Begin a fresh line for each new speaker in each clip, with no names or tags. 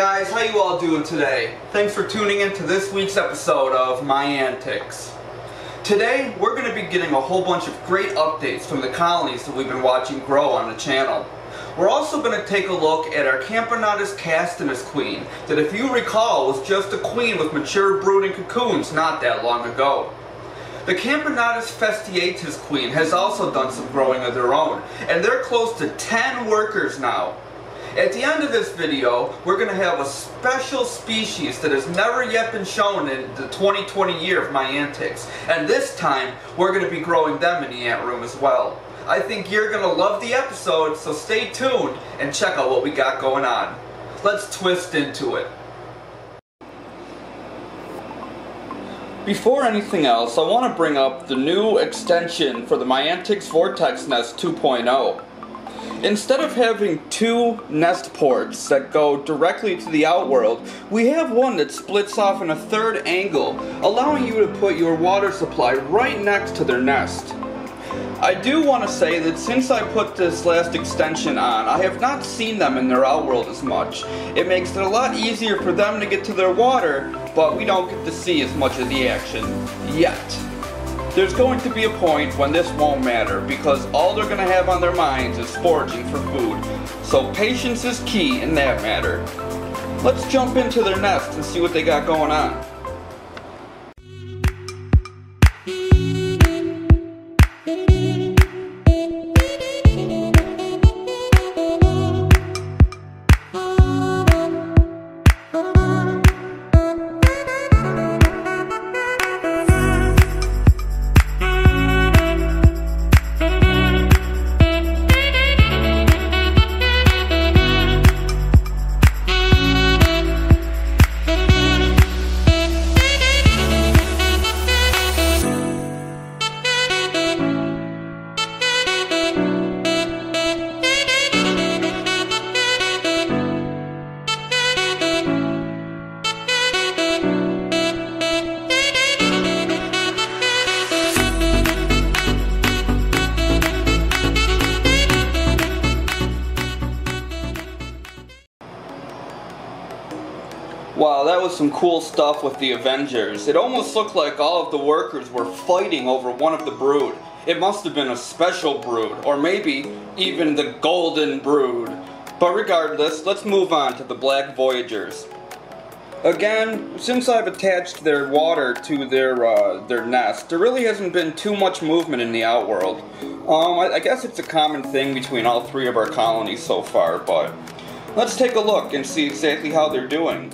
guys, how you all doing today? Thanks for tuning in to this week's episode of My Antics. Today, we're going to be getting a whole bunch of great updates from the colonies that we've been watching grow on the channel. We're also going to take a look at our Camponotus Castiness queen, that if you recall was just a queen with mature brooding cocoons not that long ago. The Camponotusphetinatus queen has also done some growing of their own, and they're close to 10 workers now. At the end of this video, we're going to have a special species that has never yet been shown in the 2020 year of My Antics, and this time we're going to be growing them in the ant room as well. I think you're going to love the episode, so stay tuned and check out what we got going on. Let's twist into it. Before anything else, I want to bring up the new extension for the My Antics Vortex Nest 2.0. Instead of having two nest ports that go directly to the outworld, we have one that splits off in a third angle, allowing you to put your water supply right next to their nest. I do want to say that since I put this last extension on, I have not seen them in their outworld as much. It makes it a lot easier for them to get to their water, but we don't get to see as much of the action yet. There's going to be a point when this won't matter, because all they're going to have on their minds is foraging for food. So patience is key in that matter. Let's jump into their nest and see what they got going on. Wow, that was some cool stuff with the Avengers. It almost looked like all of the workers were fighting over one of the brood. It must have been a special brood, or maybe even the golden brood. But regardless, let's move on to the black Voyagers. Again, since I've attached their water to their nest, there really hasn't been too much movement in the outworld. I guess it's a common thing between all three of our colonies so far, but let's take a look and see exactly how they're doing.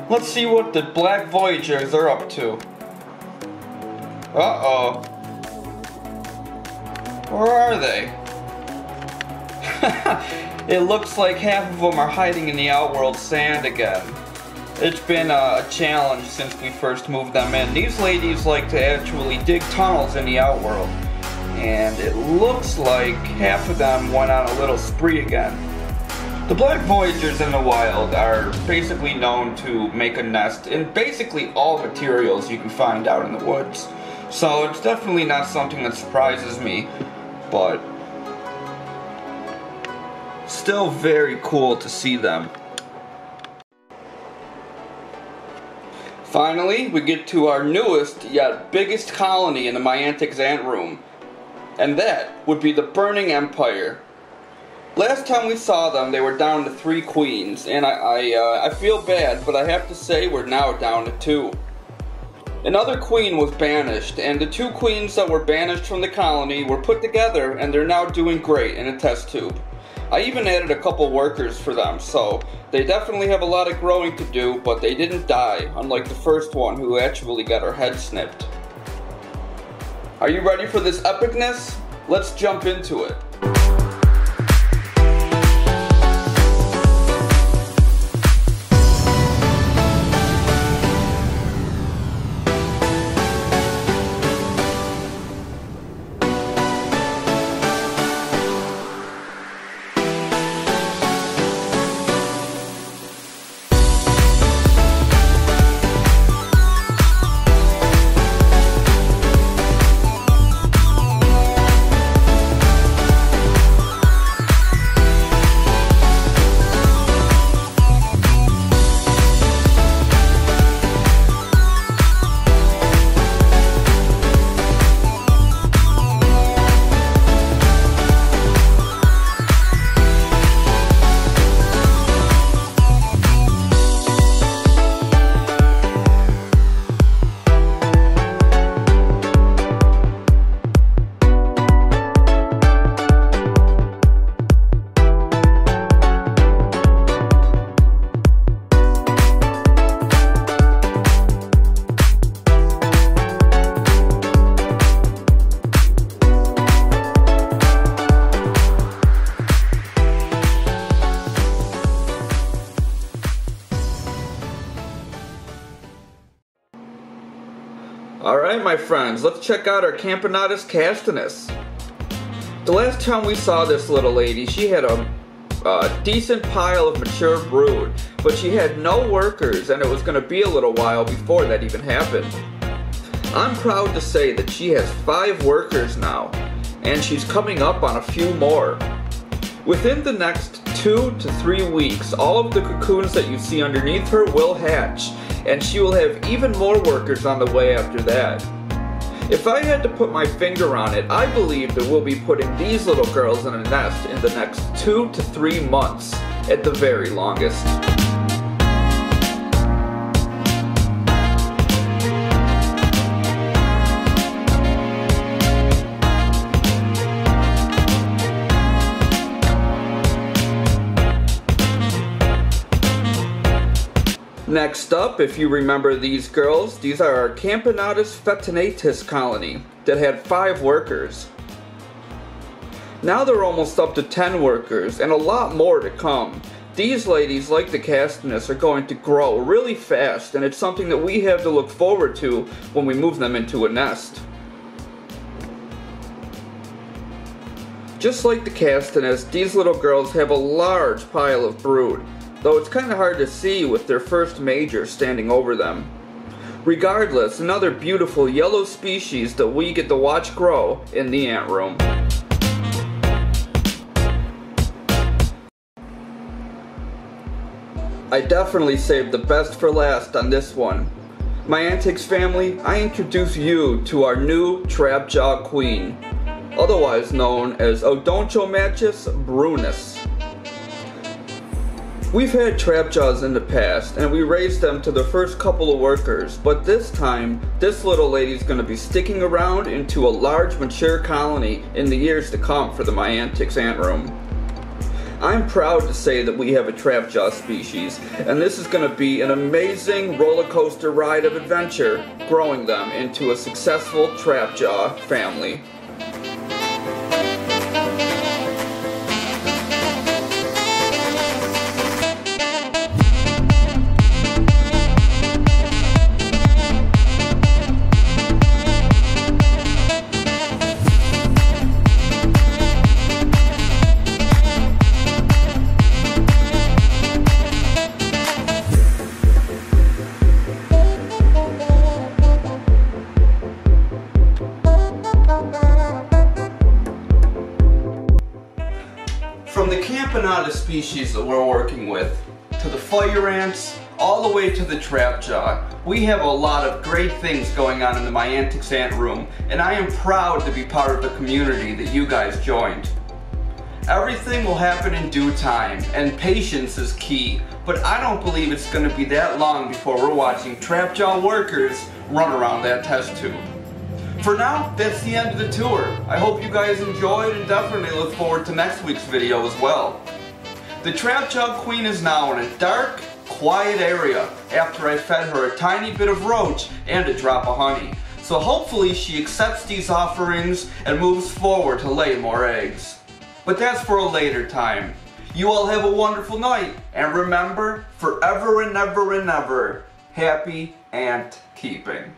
Let's see what the black Voyagers are up to. Uh-oh. Where are they? It looks like half of them are hiding in the outworld sand again. It's been a challenge since we first moved them in. These ladies like to actually dig tunnels in the outworld. And it looks like half of them went on a little spree again. The black Voyagers in the wild are basically known to make a nest in basically all materials you can find out in the woods. So it's definitely not something that surprises me, but still very cool to see them. Finally, we get to our newest yet biggest colony in the My Antics ant room, and that would be the Burning Empire. Last time we saw them, they were down to 3 queens, and I feel bad, but I have to say we're now down to 2. Another queen was banished, and the 2 queens that were banished from the colony were put together, and they're now doing great in a test tube. I even added a couple workers for them, so they definitely have a lot of growing to do, but they didn't die, unlike the first one who actually got her head snipped. Are you ready for this epicness? Let's jump into it. Alright my friends, let's check out our Camponotus Castiness. The last time we saw this little lady, she had a decent pile of mature brood, but she had no workers and it was going to be a little while before that even happened. I'm proud to say that she has 5 workers now, and she's coming up on a few more. Within the next 2 to 3 weeks, all of the cocoons that you see underneath her will hatch, and she will have even more workers on the way after that. If I had to put my finger on it, I believe that we'll be putting these little girls in a nest in the next 2 to 3 months, at the very longest. Next up, if you remember these girls, these are our Camponotusphetinatus colony that had 5 workers. Now they're almost up to 10 workers and a lot more to come. These ladies, like the Castiness, are going to grow really fast, and it's something that we have to look forward to when we move them into a nest. Just like the Castiness, these little girls have a large pile of brood, though it's kind of hard to see with their first major standing over them. Regardless, another beautiful yellow species that we get to watch grow in the ant room. I definitely saved the best for last on this one. My Antics family, I introduce you to our new Trapjaw queen, otherwise known as Odontomatous brunus. We've had Trapjaws in the past, and we raised them to the first couple of workers, but this time, this little lady's going to be sticking around into a large mature colony in the years to come for the My Antics ant room. I'm proud to say that we have a Trapjaw species, and this is going to be an amazing roller coaster ride of adventure, growing them into a successful Trapjaw family. From the Camponotus species that we're working with, to the fire ants, all the way to the Trapjaw, we have a lot of great things going on in the My Antics ant room, and I am proud to be part of the community that you guys joined. Everything will happen in due time, and patience is key, but I don't believe it's going to be that long before we're watching Trapjaw workers run around that test tube. For now, that's the end of the tour. I hope you guys enjoyed and definitely look forward to next week's video as well. The Trapjaw queen is now in a dark, quiet area after I fed her a tiny bit of roach and a drop of honey. So hopefully she accepts these offerings and moves forward to lay more eggs. But that's for a later time. You all have a wonderful night, and remember, forever and ever and ever, happy ant keeping.